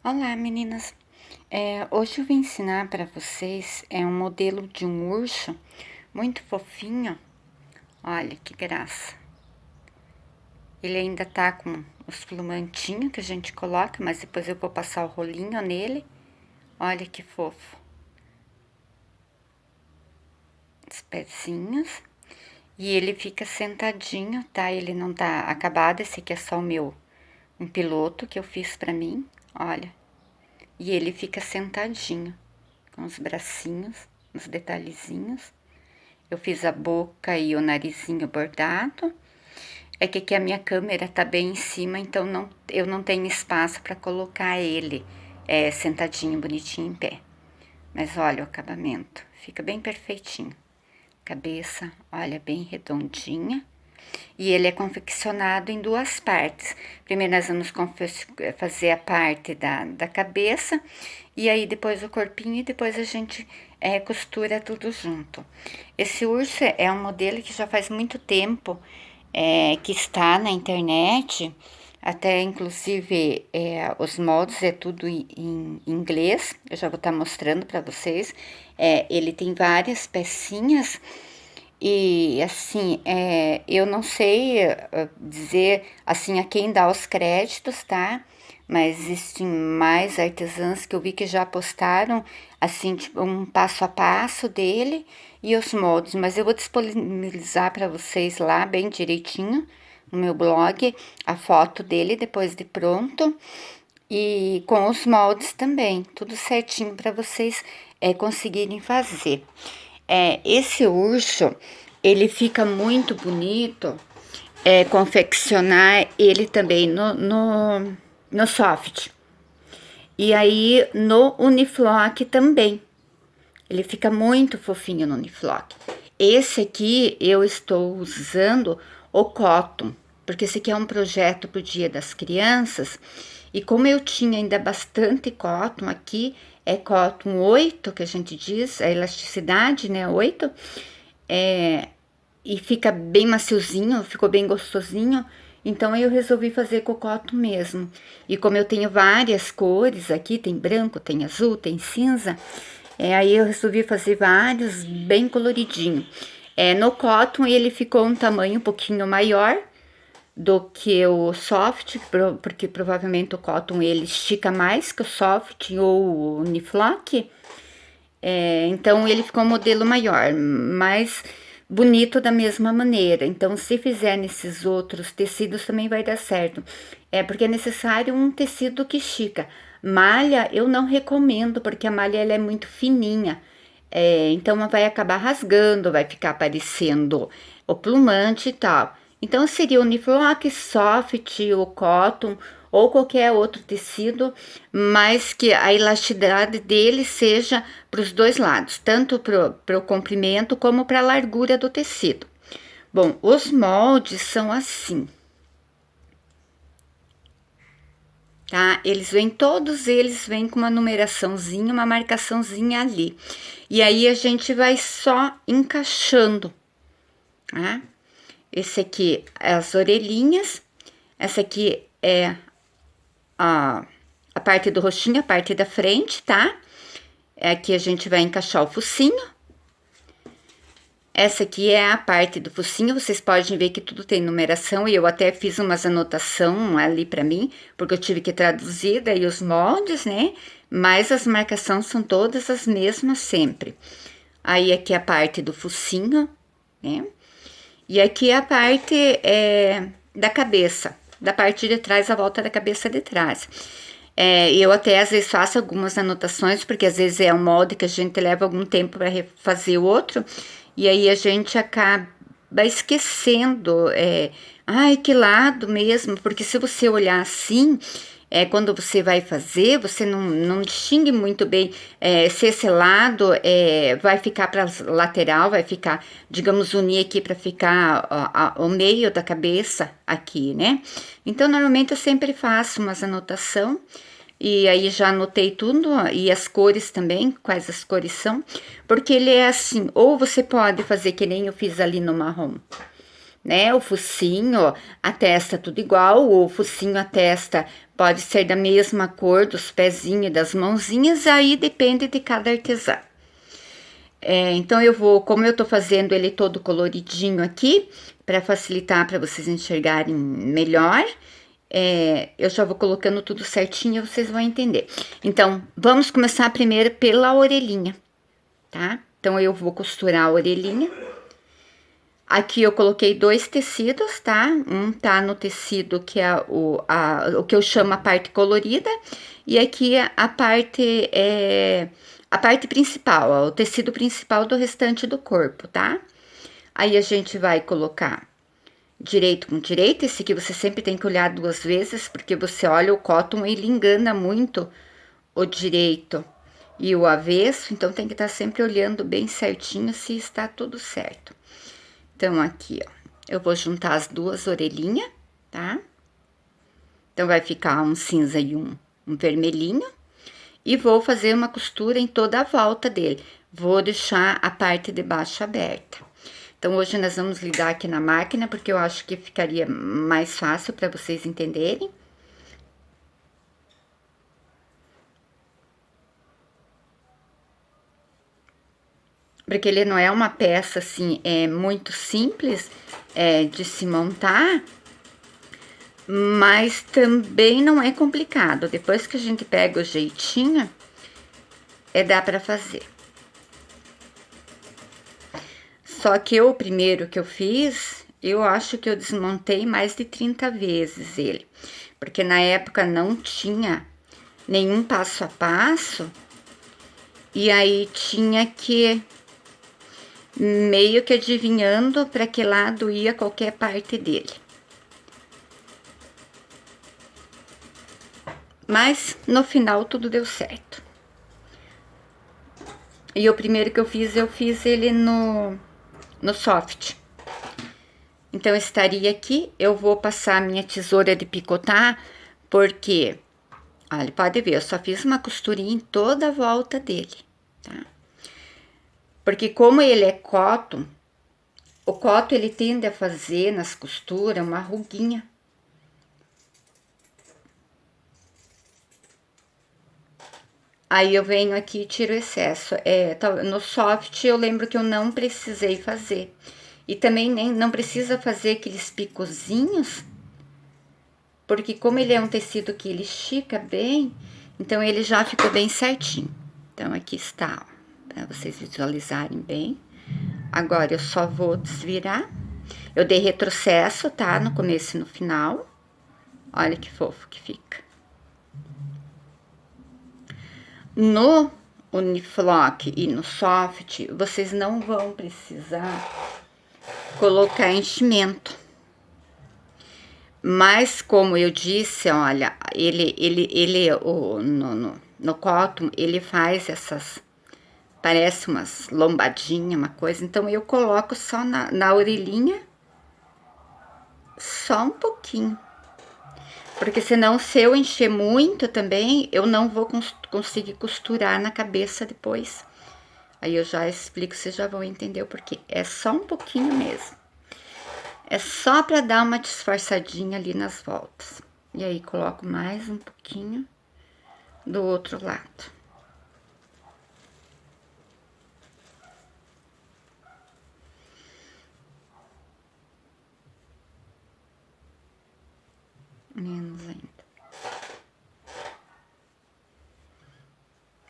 Olá, meninas! Hoje eu vim ensinar para vocês um modelo de um urso muito fofinho. Olha que graça! Ele ainda tá com os plumantinhos que a gente coloca, mas depois eu vou passar o rolinho nele. Olha que fofo! Os pezinhos. E ele fica sentadinho, tá? Ele não tá acabado, esse aqui é só um piloto que eu fiz pra mim, olha. E ele fica sentadinho, com os bracinhos, os detalhezinhos. Eu fiz a boca e o narizinho bordado. É que aqui a minha câmera tá bem em cima, então eu não tenho espaço para colocar ele sentadinho, bonitinho, em pé. Mas olha o acabamento, fica bem perfeitinho. Cabeça, olha, bem redondinha. E ele é confeccionado em duas partes. Primeiro nós vamos fazer a parte da cabeça, e aí depois o corpinho, e depois a gente costura tudo junto. Esse urso é um modelo que já faz muito tempo que está na internet, até inclusive os moldes é tudo em inglês, eu já vou estar mostrando para vocês. Ele tem várias pecinhas. E assim, eu não sei dizer assim a quem dá os créditos, tá? Mas existem mais artesãs que eu vi que já postaram assim, tipo, um passo a passo dele e os moldes, mas eu vou disponibilizar para vocês lá bem direitinho no meu blog a foto dele depois de pronto e com os moldes também, tudo certinho para vocês conseguirem fazer. Esse urso, ele fica muito bonito, confeccionar ele também no soft. E aí, no Uniflock também. Ele fica muito fofinho no Uniflock. Esse aqui, eu estou usando o cotton, porque esse aqui é um projeto pro Dia das Crianças. E como eu tinha ainda bastante cotton aqui, é cotton 8, que a gente diz, a elasticidade, né, 8, e fica bem maciozinho, ficou bem gostosinho, então eu resolvi fazer com cotton mesmo. E como eu tenho várias cores aqui, tem branco, tem azul, tem cinza, aí eu resolvi fazer vários bem coloridinho. No cotton ele ficou um tamanho um pouquinho maior do que o soft, porque provavelmente o cotton ele estica mais que o soft ou o Uniflock. Então ele ficou um modelo maior, mas bonito da mesma maneira. Então, se fizer nesses outros tecidos também vai dar certo. Porque é necessário um tecido que estica. Malha eu não recomendo, porque a malha ela é muito fininha. Então vai acabar rasgando, vai ficar aparecendo o plumante e tal. Então seria o Uniflock, soft, o cotton ou qualquer outro tecido, mas que a elasticidade dele seja para os dois lados, tanto para o comprimento como para a largura do tecido. Bom, os moldes são assim, tá? Todos eles vêm com uma numeraçãozinha, uma marcaçãozinha ali. E aí a gente vai só encaixando, tá? Esse aqui é as orelhinhas, essa aqui é a parte do rostinho, a parte da frente, tá? Aqui a gente vai encaixar o focinho. Essa aqui é a parte do focinho, vocês podem ver que tudo tem numeração, e eu até fiz umas anotação ali pra mim, porque eu tive que traduzir daí os moldes, né? Mas as marcações são todas as mesmas sempre. Aí aqui a parte do focinho, né? E aqui a parte da cabeça, da parte de trás, a volta da cabeça de trás. Eu até às vezes faço algumas anotações, porque às vezes é um molde que a gente leva algum tempo para refazer o outro, e aí a gente acaba esquecendo, ai, que lado mesmo, porque se você olhar assim, quando você vai fazer, você não distingue muito bem se esse lado vai ficar para lateral, vai ficar, digamos, unir aqui para ficar o meio da cabeça aqui, né? Então, normalmente eu sempre faço umas anotação, e aí já anotei tudo, e as cores também, quais as cores são, porque ele é assim, ou você pode fazer que nem eu fiz ali no marrom, né? O focinho, a testa tudo igual, o focinho, a testa pode ser da mesma cor dos pezinhos e das mãozinhas, aí depende de cada artesã. Então eu vou, como eu tô fazendo ele todo coloridinho aqui, para facilitar para vocês enxergarem melhor, eu já vou colocando tudo certinho e vocês vão entender. Então, vamos começar primeiro pela orelhinha, tá? Então, eu vou costurar a orelhinha. Aqui eu coloquei 2 tecidos, tá? Um tá no tecido que é o que eu chamo a parte colorida, e aqui a parte principal, ó, o tecido principal do restante do corpo, tá? Aí a gente vai colocar direito com direito. Esse aqui você sempre tem que olhar 2 vezes, porque você olha o cotton, ele engana muito o direito e o avesso, então tem que estar sempre olhando bem certinho se está tudo certo. Então, aqui, ó, eu vou juntar as 2 orelhinhas, tá? Então, vai ficar um cinza e um vermelhinho. E vou fazer uma costura em toda a volta dele. Vou deixar a parte de baixo aberta. Então, hoje nós vamos lidar aqui na máquina, porque eu acho que ficaria mais fácil para vocês entenderem. Porque ele não é uma peça, assim, muito simples de se montar, mas também não é complicado. Depois que a gente pega o jeitinho, dá pra fazer. Só que o primeiro que eu fiz, eu acho que eu desmontei mais de 30 vezes ele. Porque na época não tinha nenhum passo a passo, e aí tinha que meio que adivinhando para que lado ia qualquer parte dele. Mas no final tudo deu certo. E o primeiro que eu fiz ele no soft. Então estaria aqui, eu vou passar a minha tesoura de picotar, porque, olha, pode ver, eu só fiz uma costurinha em toda a volta dele, tá? Porque como ele é cotton, o cotton ele tende a fazer nas costuras uma ruguinha. Aí eu venho aqui e tiro o excesso. No soft eu lembro que eu não precisei fazer. E também não precisa fazer aqueles picozinhos, porque como ele é um tecido que ele estica bem, então ele já ficou bem certinho. Então aqui está, ó, para vocês visualizarem bem. Agora eu só vou desvirar. Eu dei retrocesso, tá? No começo e no final. Olha que fofo que fica. No Uniflock e no Soft, vocês não vão precisar colocar enchimento. Mas, como eu disse, olha, no cotton, ele faz essas, parece umas lombadinhas, uma coisa. Então, eu coloco só na orelhinha, só um pouquinho. Porque senão, se eu encher muito também, eu não vou conseguir costurar na cabeça depois. Aí eu já explico, vocês já vão entender o porquê. É só um pouquinho mesmo. É só para dar uma disfarçadinha ali nas voltas. E aí, coloco mais um pouquinho do outro lado. Menos ainda.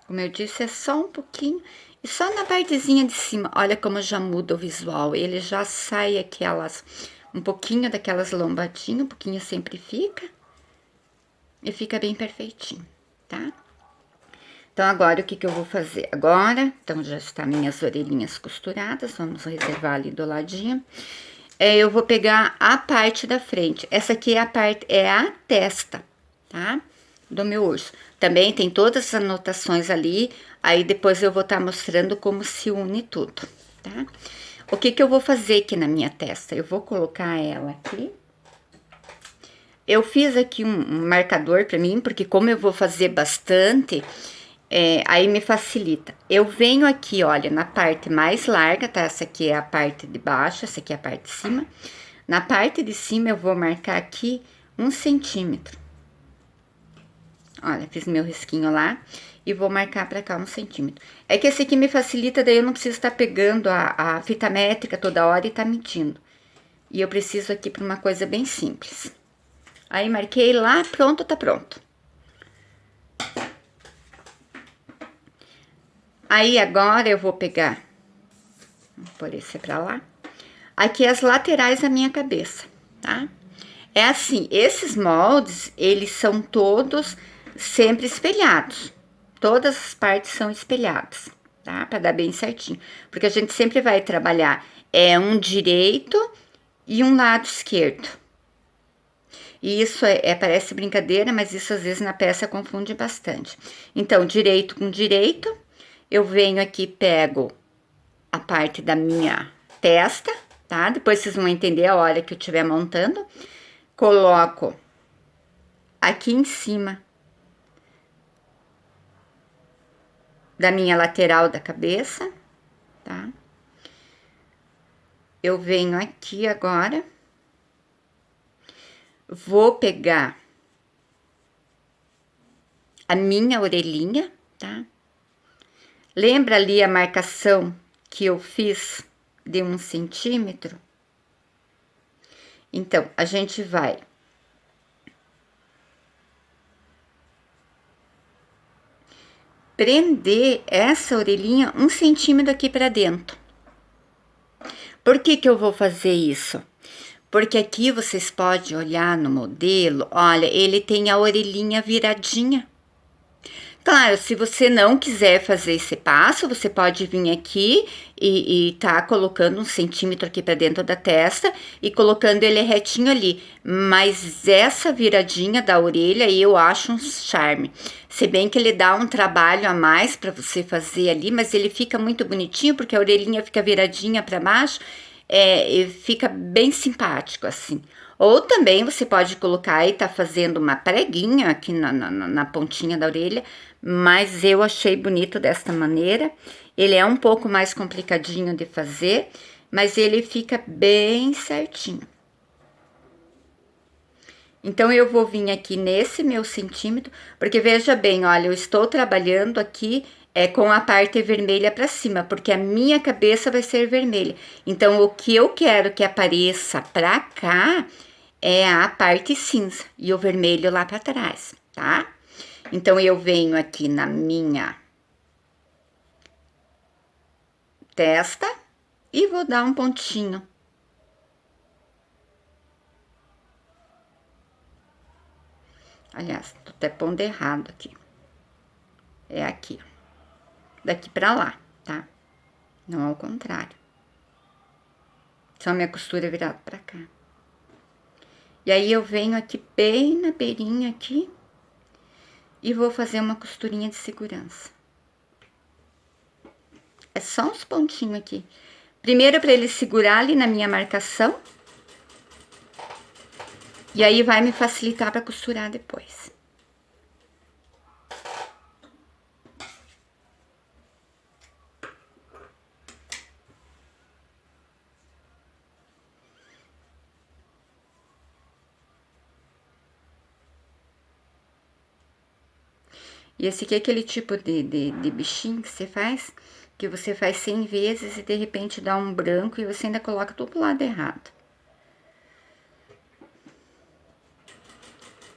Como eu disse, é só um pouquinho. E só na partezinha de cima, olha como já muda o visual. Ele já sai um pouquinho daquelas lombadinhas, um pouquinho sempre fica. E fica bem perfeitinho, tá? Então, agora, o que eu vou fazer? Agora, então, já está minhas orelhinhas costuradas, vamos reservar ali do ladinho. Eu vou pegar a parte da frente. Essa aqui é a testa, tá? Do meu urso. Também tem todas as anotações ali, aí depois eu vou estar mostrando como se une tudo, tá? O que eu vou fazer aqui na minha testa? Eu vou colocar ela aqui. Eu fiz aqui um marcador pra mim, porque como eu vou fazer bastante, aí me facilita. Eu venho aqui, olha, na parte mais larga, tá? Essa aqui é a parte de baixo, essa aqui é a parte de cima. Na parte de cima eu vou marcar aqui 1 centímetro. Olha, fiz meu risquinho lá e vou marcar pra cá 1 centímetro. É que esse aqui me facilita, daí eu não preciso estar pegando a fita métrica toda hora e tá medindo. E eu preciso aqui pra uma coisa bem simples. Aí marquei lá, pronto, tá pronto. Aí agora eu vou pegar, vou pôr esse pra lá. Aqui as laterais da minha cabeça, tá? É assim, esses moldes, eles são todos sempre espelhados. Todas as partes são espelhadas, tá? Pra dar bem certinho. Porque a gente sempre vai trabalhar um direito e um lado esquerdo. E isso parece brincadeira, mas isso às vezes na peça confunde bastante. Então, direito com direito, eu venho aqui, pego a parte da minha testa, tá? Depois vocês vão entender a hora que eu estiver montando. Coloco aqui em cima da minha lateral da cabeça, tá? Eu venho aqui agora, vou pegar a minha orelhinha, tá? Lembra ali a marcação que eu fiz de 1 centímetro? Então, a gente vai prender essa orelhinha 1 centímetro aqui pra dentro. Por que que eu vou fazer isso? Porque aqui vocês podem olhar no modelo, olha, ele tem a orelhinha viradinha. Claro, se você não quiser fazer esse passo, você pode vir aqui e tá colocando 1 centímetro aqui para dentro da testa e colocando ele retinho ali. Mas essa viradinha da orelha eu acho um charme. Se bem que ele dá um trabalho a mais para você fazer ali, mas ele fica muito bonitinho porque a orelhinha fica viradinha para baixo, e fica bem simpático assim. Ou também você pode colocar e tá fazendo uma preguinha aqui na pontinha da orelha, mas eu achei bonito desta maneira. Ele é um pouco mais complicadinho de fazer, mas ele fica bem certinho. Então, eu vou vir aqui nesse meu centímetro, porque veja bem, olha, eu estou trabalhando aqui com a parte vermelha para cima, porque a minha cabeça vai ser vermelha. Então, o que eu quero que apareça pra cá é a parte cinza e o vermelho lá para trás, tá? Então, eu venho aqui na minha testa e vou dar um pontinho. Aliás, tô até pondo errado aqui. É aqui, ó. Daqui pra lá, tá? Não ao contrário. Só minha costura virada pra cá. E aí, eu venho aqui bem na beirinha aqui e vou fazer uma costurinha de segurança. É só uns pontinhos aqui. Primeiro, pra ele segurar ali na minha marcação. E aí, vai me facilitar pra costurar depois. E esse aqui é aquele tipo de bichinho que você faz 100 vezes e de repente dá um branco e você ainda coloca tudo pro lado errado.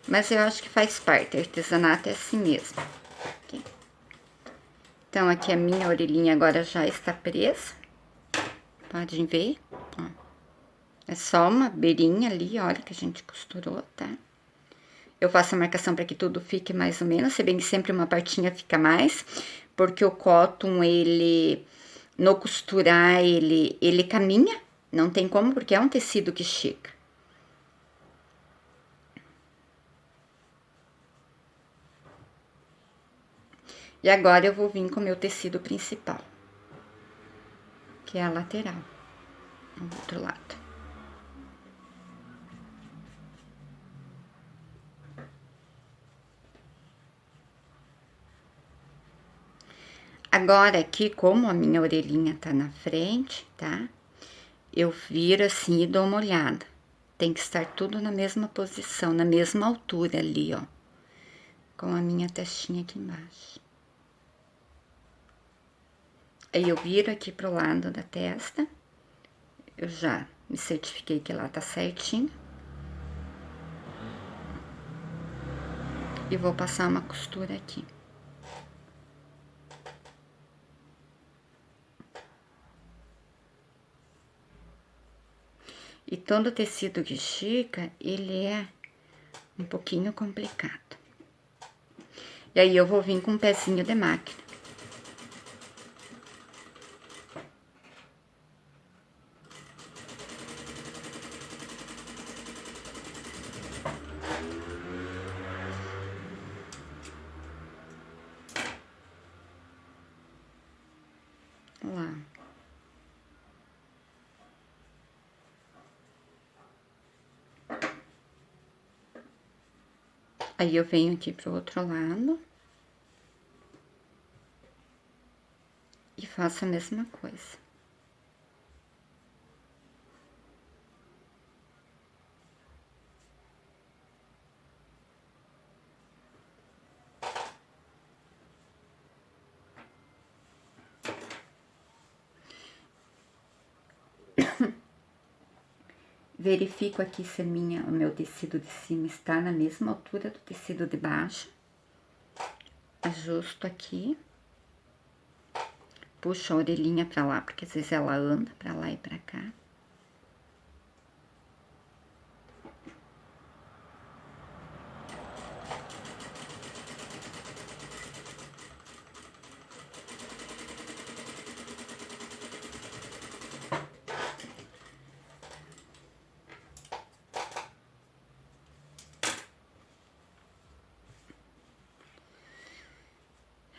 Mas eu acho que faz parte, artesanato é assim mesmo. Aqui. Então, aqui a minha orelhinha agora já está presa. Podem ver, ó. É só uma beirinha ali, olha, que a gente costurou, tá? Eu faço a marcação para que tudo fique mais ou menos, se bem que sempre uma partinha fica mais, porque o cotton, ele, no costurar, ele caminha, não tem como, porque é um tecido que estica. E agora eu vou vir com o meu tecido principal, que é a lateral, do outro lado. Agora aqui, como a minha orelhinha tá na frente, tá? Eu viro assim e dou uma olhada. Tem que estar tudo na mesma posição, na mesma altura ali, ó. Com a minha testinha aqui embaixo. Aí eu viro aqui pro lado da testa. Eu já me certifiquei que lá tá certinho. E vou passar uma costura aqui. E todo tecido que estica, ele é um pouquinho complicado. E aí eu vou vir com um pezinho de máquina. Lá. Aí eu venho aqui pro outro lado. E faço a mesma coisa. Verifico aqui se o meu tecido de cima está na mesma altura do tecido de baixo. Ajusto aqui. Puxo a orelhinha pra lá, porque às vezes ela anda pra lá e pra cá.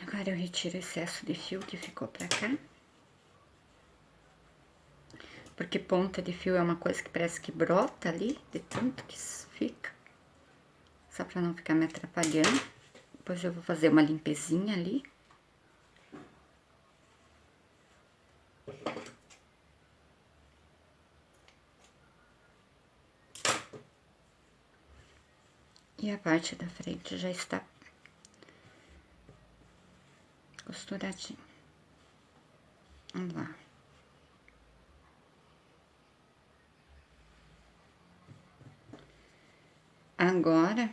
Agora eu retiro o excesso de fio que ficou pra cá. Porque ponta de fio é uma coisa que parece que brota ali, de tanto que fica. Só pra não ficar me atrapalhando. Depois eu vou fazer uma limpezinha ali. E a parte da frente já está costuradinho. Vamos lá. Agora,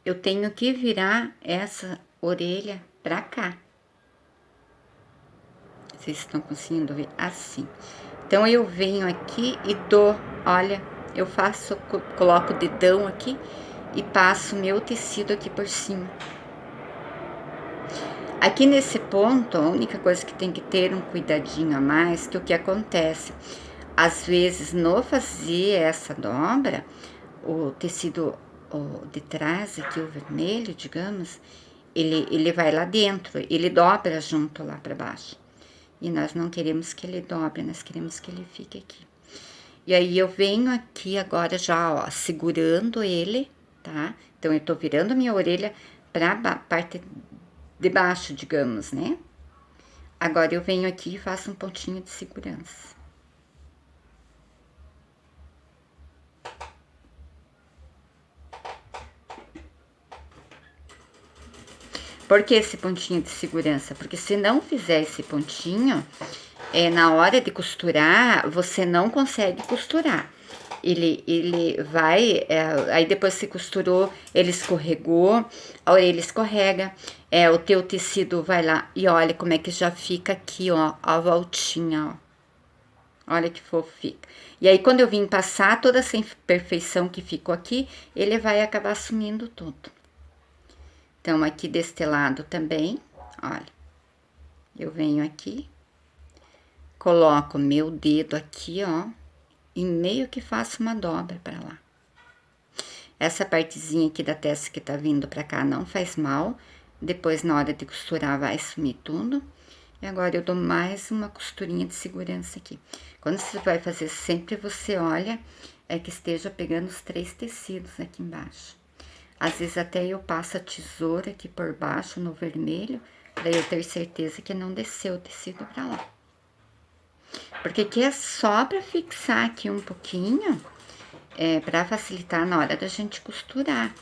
eu tenho que virar essa orelha pra cá. Vocês estão conseguindo ver? Assim. Então, eu venho aqui e dou, olha, eu faço, coloco o dedão aqui e passo meu tecido aqui por cima. Aqui nesse ponto, a única coisa que tem que ter um cuidadinho a mais, que o que acontece, às vezes, no fazer essa dobra, o tecido de trás, aqui o vermelho, digamos, ele vai lá dentro, ele dobra junto lá pra baixo. E nós não queremos que ele dobre, nós queremos que ele fique aqui. E aí, eu venho aqui agora já, ó, segurando ele, tá? Então, eu tô virando minha orelha pra parte de baixo, digamos, né? Agora, eu venho aqui e faço um pontinho de segurança. Por que esse pontinho de segurança? Porque se não fizer esse pontinho, na hora de costurar, você não consegue costurar. Ele vai, aí depois que costurou, ele escorregou, a orelha escorrega, o teu tecido vai lá e olha como é que já fica aqui, ó, a voltinha, ó. Olha que fofo fica. E aí, quando eu vim passar toda essa imperfeição que ficou aqui, ele vai acabar sumindo tudo. Então, aqui deste lado também, olha, eu venho aqui, coloco meu dedo aqui, ó, e meio que faço uma dobra pra lá. Essa partezinha aqui da testa que tá vindo pra cá não faz mal, depois na hora de costurar vai sumir tudo. E agora eu dou mais uma costurinha de segurança aqui. Quando você vai fazer, sempre você olha, que esteja pegando os 3 tecidos aqui embaixo. Às vezes até eu passo a tesoura aqui por baixo no vermelho, pra eu ter certeza que não desceu o tecido pra lá. Porque aqui é só pra fixar aqui um pouquinho, pra facilitar na hora da gente costurar.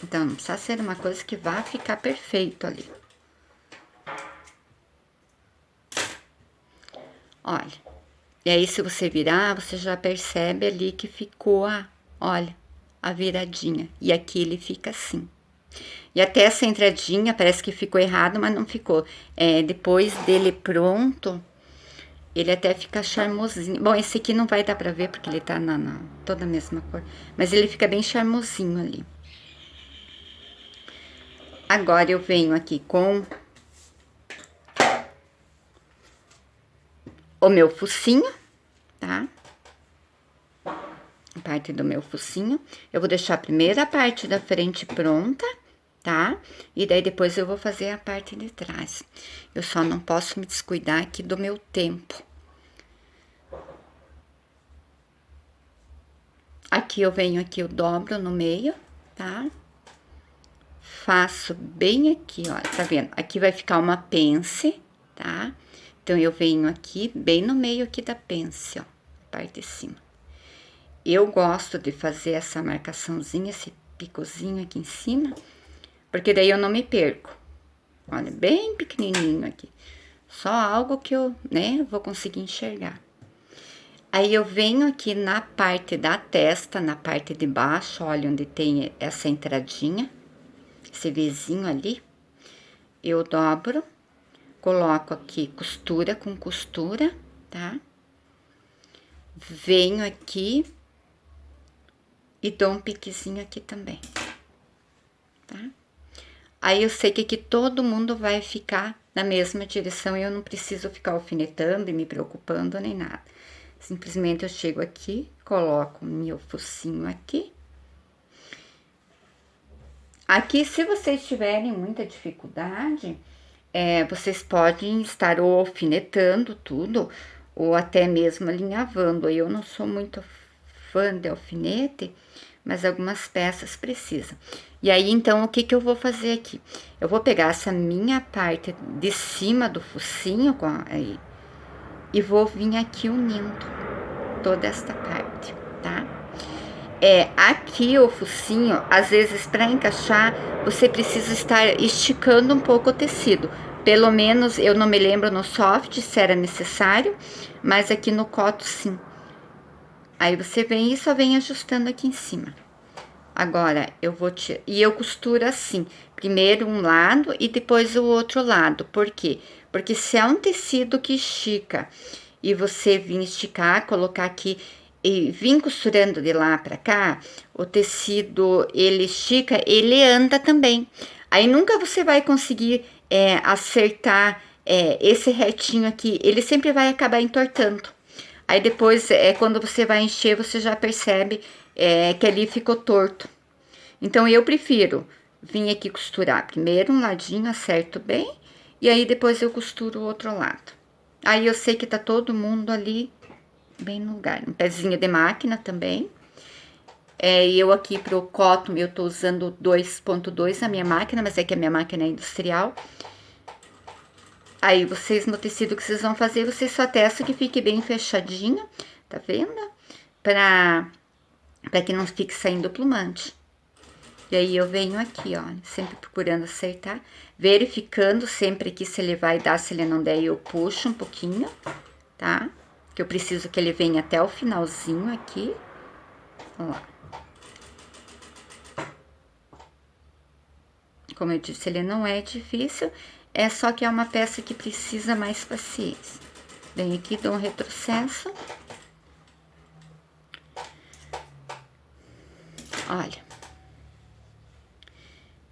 Então, não precisa ser uma coisa que vá ficar perfeito ali. Olha, e aí se você virar, você já percebe ali que ficou olha, a viradinha. E aqui ele fica assim. E até essa entradinha parece que ficou errado, mas não ficou. Depois dele pronto, ele até fica charmosinho. Bom, esse aqui não vai dar pra ver porque ele tá toda a mesma cor. Mas ele fica bem charmosinho ali. Agora eu venho aqui com o meu focinho, tá? A parte do meu focinho. Eu vou deixar a primeira parte da frente pronta, tá? E daí depois eu vou fazer a parte de trás. Eu só não posso me descuidar aqui do meu tempo. Aqui eu venho aqui, eu dobro no meio, tá? Faço bem aqui, ó, tá vendo? Aqui vai ficar uma pence, tá? Então, eu venho aqui, bem no meio aqui da pence, ó, parte de cima. Eu gosto de fazer essa marcaçãozinha, esse picozinho aqui em cima, porque daí eu não me perco. Olha, bem pequenininho aqui. Só algo que eu, né, vou conseguir enxergar. Aí, eu venho aqui na parte da testa, na parte de baixo, olha onde tem essa entradinha, esse vizinho ali. Eu dobro, coloco aqui costura com costura, tá? Venho aqui e dou um piquezinho aqui também, tá? Aí, eu sei que aqui todo mundo vai ficar na mesma direção e eu não preciso ficar alfinetando e me preocupando nem nada. Simplesmente eu chego aqui, coloco meu focinho aqui. Aqui, se vocês tiverem muita dificuldade, vocês podem estar ou alfinetando tudo, ou até mesmo alinhavando. Eu não sou muito fã de alfinete, mas algumas peças precisam. E aí, então, o que que eu vou fazer aqui? Eu vou pegar essa minha parte de cima do focinho, e vou vir aqui unindo toda esta parte, tá? Aqui o focinho, às vezes para encaixar, você precisa estar esticando um pouco o tecido. Pelo menos, eu não me lembro no soft se era necessário, mas aqui no coto sim. Aí você vem e só vem ajustando aqui em cima. Agora, e eu costuro assim, primeiro um lado e depois o outro lado. Por quê? Porque se é um tecido que estica e você vir esticar, colocar aqui e vir costurando de lá pra cá, o tecido, ele estica, ele anda também. Aí nunca você vai conseguir acertar esse retinho aqui, ele sempre vai acabar entortando. Aí depois, quando você vai encher, você já percebe que ali ficou torto. Então, eu prefiro vir aqui costurar primeiro um ladinho, acerto bem, e aí depois eu costuro o outro lado. Aí eu sei que tá todo mundo ali bem no lugar. Um pezinho de máquina também. E eu aqui pro cotton, eu tô usando 2.2 na minha máquina, mas é que a minha máquina é industrial. Aí, vocês, no tecido que vocês vão fazer, vocês só testam que fique bem fechadinho, tá vendo? Pra que não fique saindo plumante. E aí, eu venho aqui, ó, sempre procurando acertar, verificando sempre aqui se ele vai dar, se ele não der, eu puxo um pouquinho, tá? Que eu preciso que ele venha até o finalzinho aqui. Ó lá. Como eu disse, ele não é difícil, é só que é uma peça que precisa mais paciência. Venho aqui, dou um retrocesso. Olha.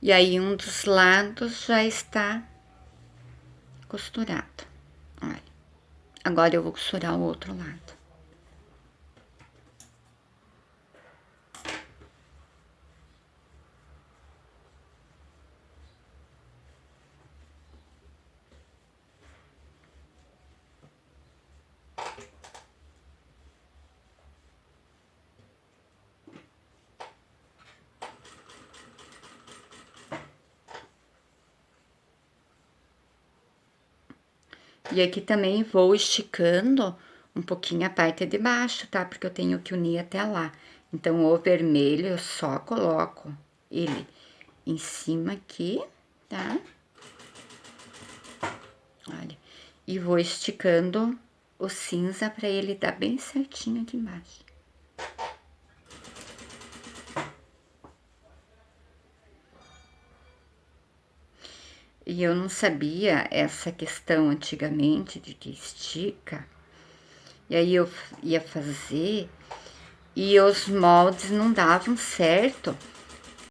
E aí, um dos lados já está costurado. Olha. Agora, eu vou costurar o outro lado. E aqui também vou esticando um pouquinho a parte de baixo, tá? Porque eu tenho que unir até lá. Então, o vermelho eu só coloco ele em cima aqui, tá? Olha. E vou esticando o cinza pra ele dar bem certinho aqui embaixo. E eu não sabia essa questão antigamente de que estica. E aí eu ia fazer e os moldes não davam certo.